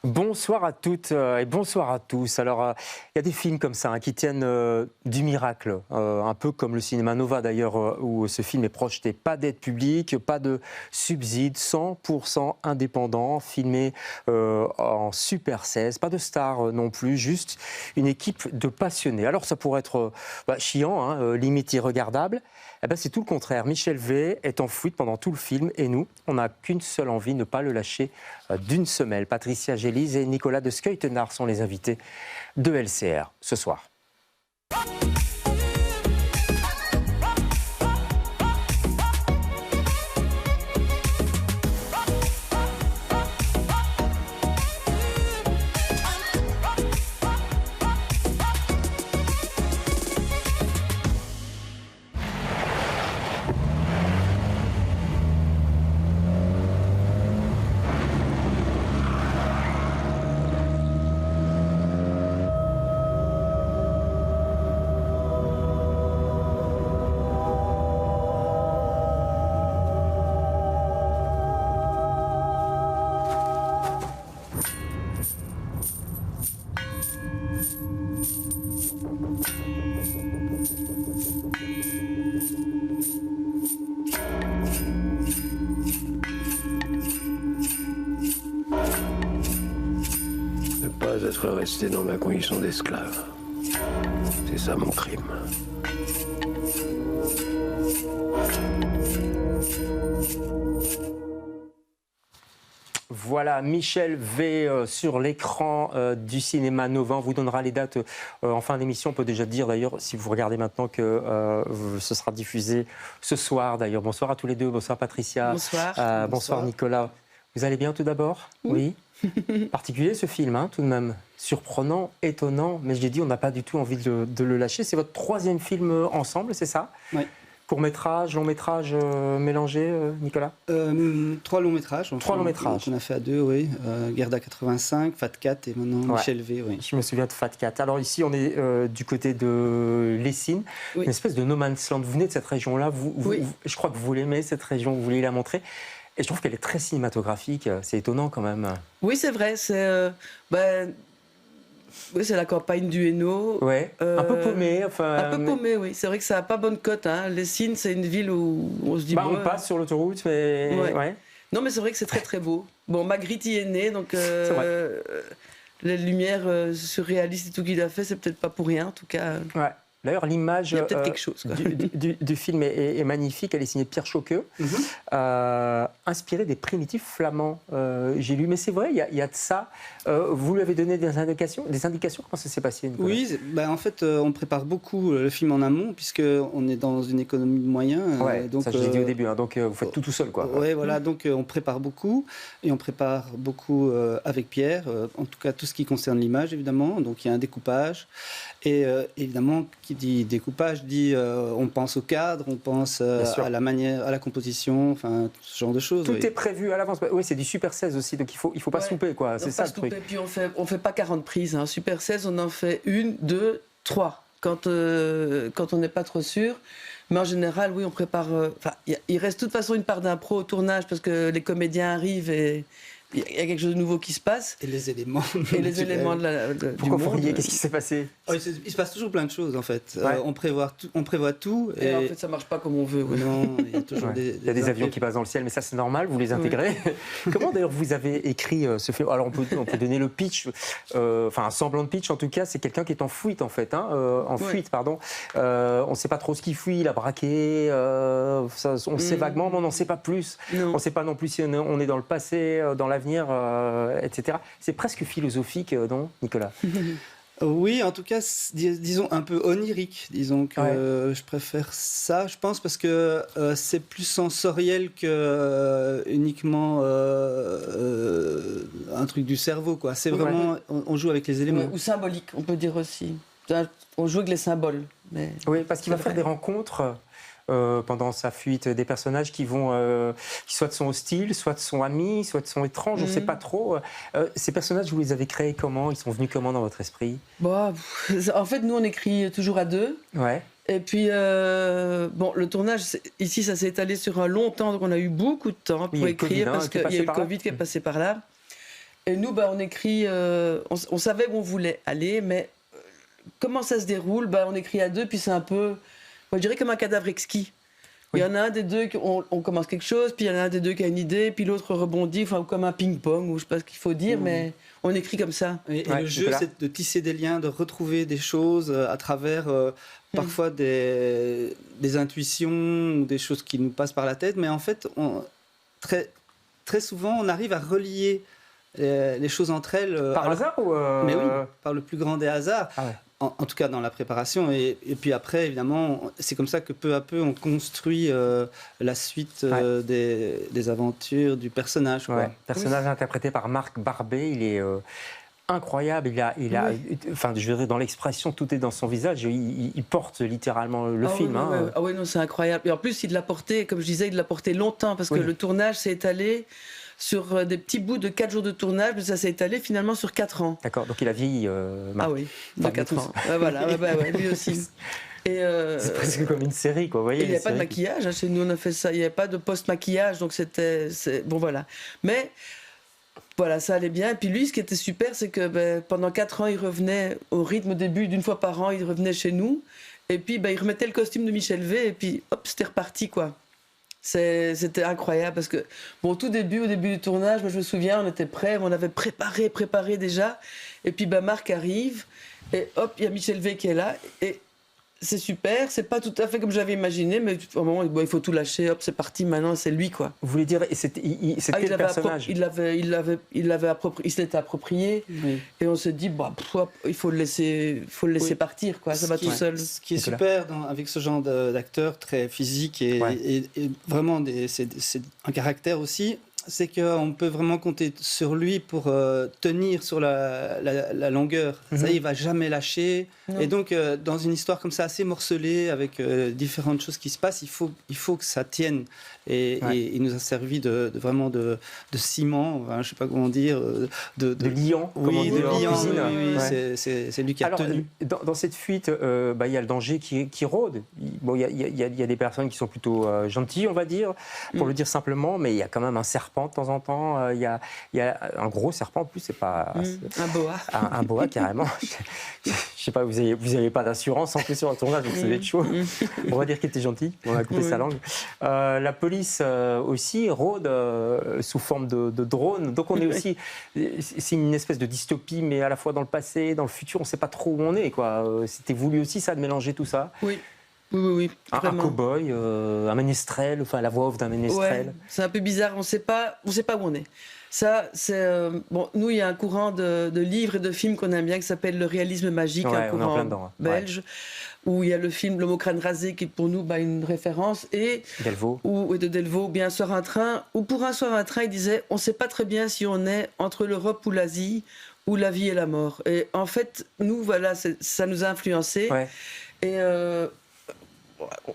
Bonsoir à toutes et bonsoir à tous. Alors, il y a des films comme ça qui tiennent du miracle, un peu comme le cinéma Nova d'ailleurs, où ce film est projeté. Pas d'aide publique, pas de subsides, 100% indépendant, filmé en Super 16, pas de star non plus, juste une équipe de passionnés. Alors, ça pourrait être chiant, limite irregardable. Eh ben, c'est tout le contraire. Michel V est en fuite pendant tout le film et nous, on n'a qu'une seule envie, ne pas le lâcher d'une semelle. Patricia Gélise et Nicolas de Skuytenaar sont les invités de LCR ce soir. Ne pas être resté dans ma condition d'esclave. C'est ça mon crime. Voilà, Michel V sur l'écran du cinéma Nova. On vous donnera les dates en fin d'émission. On peut déjà dire d'ailleurs, si vous regardez maintenant, que ce sera diffusé ce soir d'ailleurs. Bonsoir à tous les deux. Bonsoir Patricia. Bonsoir. Bonsoir Nicolas. Vous allez bien tout d'abord? Oui. Particulier ce film, tout de même. Surprenant, étonnant, mais j'ai dit on n'a pas du tout envie de le lâcher. C'est votre troisième film ensemble, c'est ça? Oui. Court-métrage, long-métrage mélangé, Nicolas? 3 longs métrages. Trois longs métrages. On a fait à 2, oui. Gerda 85, Fat 4 et maintenant Michel V. Oui. Je me souviens de Fat 4. Alors ici, on est du côté de Lessines, une espèce de no man's land. Vous venez de cette région-là, je crois que vous l'aimez, cette région, vous voulez la montrer. Et je trouve qu'elle est très cinématographique, c'est étonnant quand même. Oui, c'est vrai, c'est la campagne du Hainaut. Ouais, un peu paumé. Un peu paumé, oui. C'est vrai que ça n'a pas bonne cote. Lessines, c'est une ville où on se dit... on passe sur l'autoroute, mais... Ouais. Non, mais c'est vrai que c'est très très beau. Bon, Magritte y est né, donc les lumières surréalistes et tout qu'il a fait, c'est peut-être pas pour rien, en tout cas. Ouais. D'ailleurs, l'image du film est magnifique. Elle est signée de Pierre Choqueux, inspirée des primitifs flamands. J'ai lu, mais c'est vrai, il y a de ça. Vous lui avez donné des indications? Comment ça s'est passé, Nicolas? Oui, en fait, on prépare beaucoup le film en amont, puisqu'on est dans une économie de moyens. Donc, ça, je l'ai dit au début, donc vous faites tout seul, quoi. Oui, voilà, donc on prépare beaucoup, et on prépare beaucoup avec Pierre, en tout cas tout ce qui concerne l'image, évidemment. Donc il y a un découpage, et évidemment, qui dit découpage dit on pense au cadre, on pense à la manière, à la composition, enfin ce genre de choses. Tout est prévu à l'avance. Oui, c'est du Super 16 aussi, donc il faut pas se louper, quoi. C'est ça le truc. Et puis on fait pas 40 prises. Super 16, on en fait 1, 2, 3 quand on n'est pas trop sûr. Mais en général, oui, on prépare. Il reste de toute façon une part d'impro au tournage parce que les comédiens arrivent et il y a quelque chose de nouveau qui se passe. Et les éléments. Et les éléments Pourquoi du vous monde. riez? Qu'est-ce qui s'est passé? Il se passe toujours plein de choses, en fait. On prévoit tout. Et en fait, ça marche pas comme on veut. Oui. Non, il y a toujours il y a des avions qui passent dans le ciel, mais ça, c'est normal, vous les intégrez. Comment, d'ailleurs, vous avez écrit ce film? Alors, on peut donner le pitch, un semblant de pitch, en tout cas. C'est quelqu'un qui est en fuite, en fait. On ne sait pas trop ce qu'il fuit, il a braqué. On sait vaguement, mais on n'en sait pas plus. Non. On ne sait pas non plus si on est dans le passé, dans l'avenir, etc. C'est presque philosophique, non, Nicolas? Oui, en tout cas, disons un peu onirique. Disons que je préfère ça, je pense, parce que c'est plus sensoriel que uniquement un truc du cerveau, quoi. C'est vraiment, on joue avec les éléments. Ou symbolique, on peut dire aussi. On joue avec les symboles. Mais... Oui, parce qu'il va faire des rencontres pendant sa fuite, des personnages qui soit sont hostiles, soit sont amis, soit sont étranges, on ne sait pas trop. Ces personnages, vous les avez créés comment? Ils sont venus comment dans votre esprit? En fait, nous, on écrit toujours à 2. Ouais. Et puis, le tournage, ici, ça s'est étalé sur un long temps, donc on a eu beaucoup de temps pour écrire, parce qu'il y a eu le Covid qui est passé par là. Et nous, on écrit, on savait où on voulait aller, mais comment ça se déroule, on écrit à deux, puis c'est un peu, je dirais comme un cadavre exquis. Oui. Il y en a un des deux, on commence quelque chose, puis il y en a un des deux qui a une idée, puis l'autre rebondit, ou comme un ping-pong, ou je sais pas ce qu'il faut dire, mais on écrit comme ça. Et le jeu, c'est de tisser des liens, de retrouver des choses à travers parfois des intuitions, ou des choses qui nous passent par la tête, mais en fait, très souvent, on arrive à relier les choses entre elles. Par hasard ou Mais oui, par le plus grand des hasards. Ah ouais. En tout cas dans la préparation. Et puis après, évidemment, c'est comme ça que peu à peu, on construit la suite des aventures du personnage. Quoi. Ouais. Personnage interprété par Marc Barbet, il est incroyable. Enfin, je dirais, dans l'expression, tout est dans son visage. Il porte littéralement le film. Oui, Ah oui, non, c'est incroyable. Et en plus, il l'a porté, comme je disais, il l'a porté longtemps, parce que le tournage s'est étalé sur des petits bouts de 4 jours de tournage, mais ça s'est étalé finalement sur 4 ans. D'accord, donc il a vieilli. Ah oui, de 4 ans. Voilà, lui aussi. C'est presque comme une série, quoi. Vous voyez, il n'y a pas de maquillage, chez nous on a fait ça, il n'y avait pas de post-maquillage, donc bon voilà. Mais voilà, ça allait bien. Et puis lui, ce qui était super, c'est que pendant 4 ans, il revenait au rythme au début d'une fois par an, il revenait chez nous, et puis il remettait le costume de Michel V, et puis hop, c'était reparti, quoi. C'était incroyable parce que, au début du tournage, moi je me souviens, on était prêts, on avait préparé déjà. Et puis Marc arrive et hop, il y a Michel V qui est là. Et c'est super, c'est pas tout à fait comme j'avais imaginé, mais au moment où il faut tout lâcher, hop, c'est parti, maintenant c'est lui, quoi. Vous voulez dire, c'était le personnage il s'était approprié, oui. Et on s'est dit, il faut le laisser partir, quoi, ça va tout seul. Ce qui est super avec ce genre d'acteur très physique et vraiment, c'est un caractère aussi, c'est qu'on peut vraiment compter sur lui pour tenir sur la longueur. Ça, il ne va jamais lâcher. Non. Et donc, dans une histoire comme ça, assez morcelée, avec différentes choses qui se passent, il faut que ça tienne. Et il nous a servi vraiment de ciment, je ne sais pas comment dire. De liant, oui, de liant, cuisine. Oui. C'est lui qui a tenu. Dans cette fuite, il y a le danger qui rôde. Il y a des personnes qui sont plutôt gentilles, on va dire, pour le dire simplement, mais il y a quand même un serpent de temps en temps. Il y a un gros serpent, en plus, c'est pas... un boa. Un boa, carrément. Je sais pas, vous n'avez pas d'assurance en plus sur un tournage, donc ça va être chaud. On va dire qu'il était gentil, on a coupé sa langue. La police aussi rôde sous forme de drone, donc on est aussi... C'est une espèce de dystopie, mais à la fois dans le passé, dans le futur, on ne sait pas trop où on est, quoi. C'était voulu aussi, ça, de mélanger tout ça. Oui. Un cow-boy, un ménestrel, enfin la voix off d'un ménestrel. Ouais, c'est un peu bizarre, on sait pas où on est. Ça, c'est nous, il y a un courant de livres et de films qu'on aime bien qui s'appelle le réalisme magique, un courant belge, où il y a le film L'homme au crâne rasé qui est pour nous une référence, et Delvaux. De Delvaux, bien Un soir un train, où pour Un soir un train, il disait on sait pas très bien si on est entre l'Europe ou l'Asie, ou la vie et la mort. Et en fait, nous, voilà, ça nous a influencés. Ouais. Et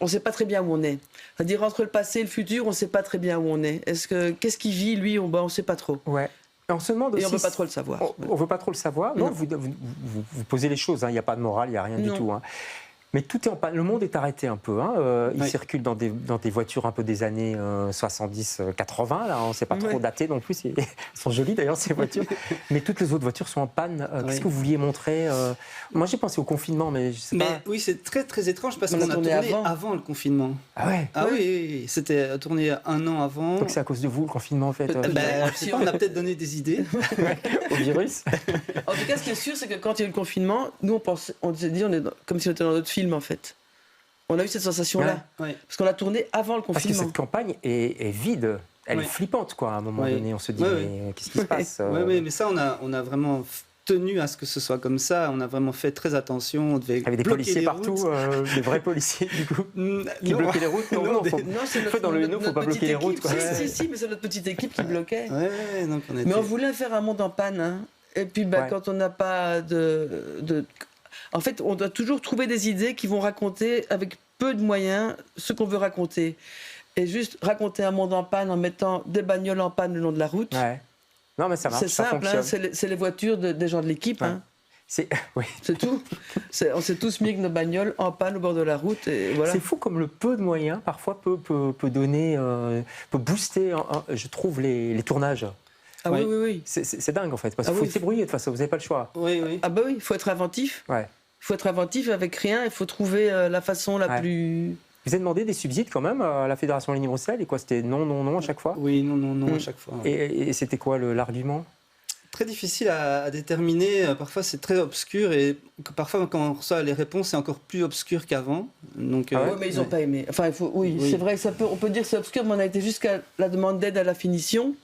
on ne sait pas très bien où on est. C'est-à-dire, entre le passé et le futur, on ne sait pas très bien où on est. Qu'est-ce qu'il vit, lui? On ne sait pas trop. Ouais. On se demande aussi, et on ne veut pas trop le savoir. On ne veut pas trop le savoir. Non, vous posez les choses. Il n'y a pas de morale, il n'y a rien du tout. Mais tout est en panne. Le monde est arrêté un peu. Il circule dans des voitures un peu des années 70-80. Là, on ne sait pas trop dater non plus. Elles sont jolies d'ailleurs, ces voitures. Mais toutes les autres voitures sont en panne. Qu'est-ce que vous vouliez montrer? Moi, j'ai pensé au confinement, mais je sais pas. Oui, c'est très, très étrange parce qu'on a tourné avant le confinement. Ah ouais? Ah oui. C'était tourné 1 an avant. Donc c'est à cause de vous, le confinement, en fait. Je sais pas, on a peut-être donné des idées. Au virus. En tout cas, ce qui est sûr, c'est que quand il y a eu le confinement, nous, on s'est dit, on est comme si on était dans notre film, en fait. On a eu cette sensation-là. Ouais. Parce qu'on a tourné avant le confinement. Parce que cette campagne est vide. Elle est flippante, quoi. À un moment donné, on se dit, mais qu'est-ce qui se passe? Oui, mais ça, on a vraiment tenu à ce que ce soit comme ça. On a vraiment fait très attention. On devait il y avait des policiers partout, des vrais policiers, du coup, qui bloquaient les routes. Non, dans le Hainaut, il ne faut pas bloquer les routes. Quoi. Si, mais c'est notre petite équipe qui bloquait. Donc mais on voulait faire un monde en panne. Et puis, quand on n'a pas de... En fait, on doit toujours trouver des idées qui vont raconter, avec peu de moyens, ce qu'on veut raconter. Et juste raconter un monde en panne en mettant des bagnoles en panne le long de la route. Ouais. Non, mais ça marche, c'est simple, c'est les voitures des gens de l'équipe. Ouais. C'est tout. On s'est tous mis avec nos bagnoles en panne au bord de la route. Et voilà. C'est fou comme le peu de moyens, parfois, peut donner, peut booster, je trouve, les tournages. Ah Ouais. oui, oui, oui. C'est dingue en fait, parce Ah qu'il faut oui. se débrouiller de toute façon, vous n'avez pas le choix. Oui, oui. Ah bah oui, il faut être inventif. Ouais. Il faut être inventif avec rien, il faut trouver la façon la Ouais. plus... Vous avez demandé des subsides quand même à la Fédération Wallonie-Bruxelles, et quoi, c'était non, non, non à chaque fois? Oui, non, non, non, à chaque fois. Et c'était quoi l'argument? Très difficile à déterminer. Parfois, c'est très obscur et parfois, quand on reçoit les réponses, c'est encore plus obscur qu'avant. Donc, Ah ouais Oui, mais ils n'ont ouais. pas aimé. Enfin, oui, Oui. c'est vrai que on peut dire que c'est obscur, mais on a été jusqu'à la demande d'aide à la finition.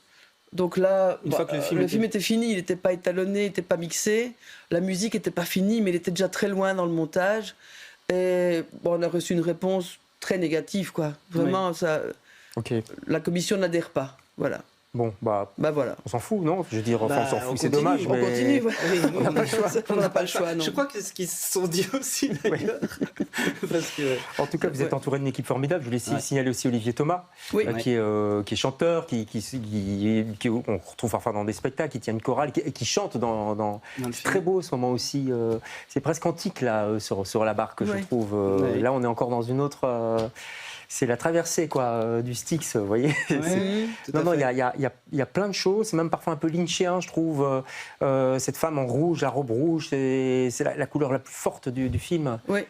Donc là, Une fois que le film était fini, il n'était pas étalonné, il n'était pas mixé. La musique n'était pas finie, mais il était déjà très loin dans le montage. Et bon, on a reçu une réponse très négative, quoi. Vraiment, ça, Ok. la commission n'adhère pas. Voilà. Bon, bah, Bah voilà. on s'en fout, non? Je veux dire, enfin, Bah, on s'en on fout, c'est continue, dommage, on mais... On continue, ouais. Oui, On n'a pas le choix. On n'a pas le choix, non. Je crois que c'est ce qu'ils se sont dit aussi, d'ailleurs. Parce que, En tout cas, vous êtes Ouais. entouré d'une équipe formidable. Je voulais Ouais. signaler aussi Olivier Thomas, Oui. qui est chanteur, on retrouve parfois dans des spectacles, qui tient une chorale, qui chante dans dans le c'est film. très beau ce moment aussi. C'est presque antique là sur la barque, je Ouais. trouve. Ouais. Là, on est encore dans une autre. C'est la traversée quoi du Styx, vous voyez. Ouais, C'est- tout à Non, il fait. y a plein de choses. C'est même parfois un peu lynchien, je trouve. Cette femme en rouge, la robe rouge, c'est la couleur la plus forte du film. Oui.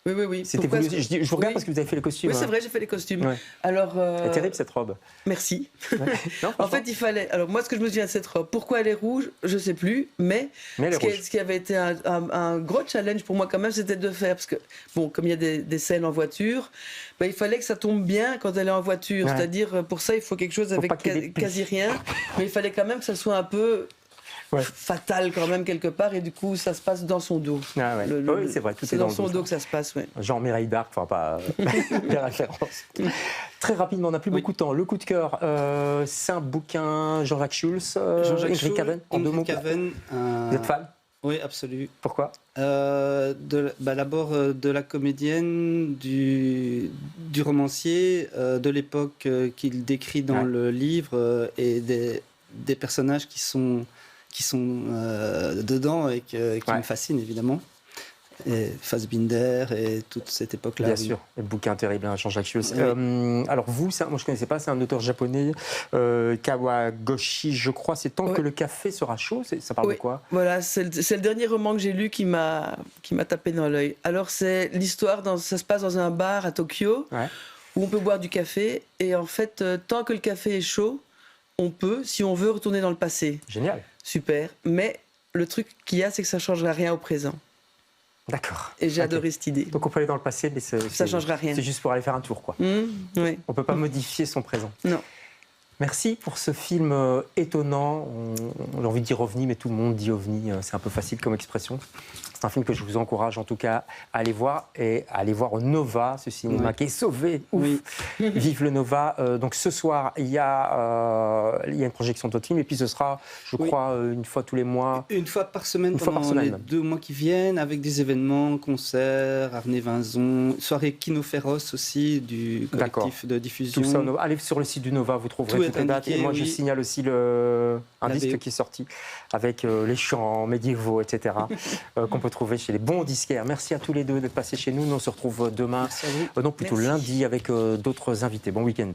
Oui, oui, oui. C'était Pourquoi voulu. est-ce que- Je vous regarde Oui. parce que vous avez fait les costumes. Oui, c'est hein. vrai, j'ai fait les costumes. Ouais. Alors, Elle est terrible cette robe. merci. Ouais. Non, En franchement. fait, il fallait. Alors, moi, ce que je me souviens de cette robe, pourquoi elle est rouge, je sais plus, mais Mais elle est rouge. ce qui avait été un gros challenge pour moi, quand même, c'était de faire. Parce que, bon, comme il y a des scènes en voiture, ben, il fallait que ça tombe bien quand elle est en voiture. Ouais. C'est-à-dire, pour ça, il faut quelque chose Faut avec pas qu'il y ait des plis. quasi rien. Mais il fallait quand même que ça soit un peu. Ouais. Fatal quand même quelque part, et du coup ça se passe dans son dos. Ah ouais. Oui, c'est vrai, tout c'est est dans dans le son dos, dos que ça se passe, ouais. Genre Mireille d'Arc, enfin pas les références. Très rapidement, on n'a plus Oui. beaucoup de temps. Le coup de cœur, c'est un bouquin Jean-Jacques Schulz, Jean-Jacques Ingrid Schulz, Caven, en deux mots. Ingrid Caven, Vous êtes fan? Oui, absolument. Pourquoi? D'abord de la comédienne, du romancier, de l'époque qu'il décrit dans Ouais. le livre et des personnages qui sont dedans et qui Ouais. me fascinent évidemment. Et Fassbinder et toute cette époque-là. Bien oui. sûr, le bouquin terrible, hein, Jean-Jacques Schulz. Oui. Alors vous, moi je ne connaissais pas, c'est un auteur japonais, Kawagoshi, je crois, c'est Tant Oui. que le café sera chaud, ça parle Oui. de quoi? Voilà, c'est le dernier roman que j'ai lu qui m'a tapé dans l'œil. Alors c'est l'histoire, ça se passe dans un bar à Tokyo, Ouais. où on peut boire du café, et en fait, tant que le café est chaud, on peut, si on veut, retourner dans le passé. Génial, Super. Mais le truc qu'il y a, c'est que ça ne changera rien au présent. d'accord. Et j'ai Ok. adoré cette idée. Donc on peut aller dans le passé, mais Ça changera rien. c'est juste pour aller faire un tour, quoi. Oui. On ne peut pas modifier son présent. Non. Merci pour ce film étonnant. On a envie de dire ovni, mais tout le monde dit ovni. C'est un peu facile comme expression. C'est un film que je vous encourage en tout cas à aller voir et à aller voir au Nova, ce cinéma Oui. qui est sauvé. Ouf. Oui. Vive le Nova. Donc ce soir, il y a une projection de votre film et puis ce sera, je Oui. crois, une fois tous les mois. Une fois par semaine Une fois pendant par semaine, les même. 2 mois qui viennent, avec des événements, concerts, Arnay Vinzon, soirée Kino Féroce aussi, du D'accord. collectif de diffusion. Tout ça au Nova. Allez sur le site du Nova, vous trouverez Tout toutes est les dates. Et indiqué, moi, je oui. signale aussi un La disque BO. qui est sorti avec les chants médiévaux, etc., qu'on peut trouver chez les bons disquaires. Merci à tous les deux d'être passés chez nous. Nous, on se retrouve demain, Merci à vous. non, plutôt Merci. lundi, avec d'autres invités. Bon week-end.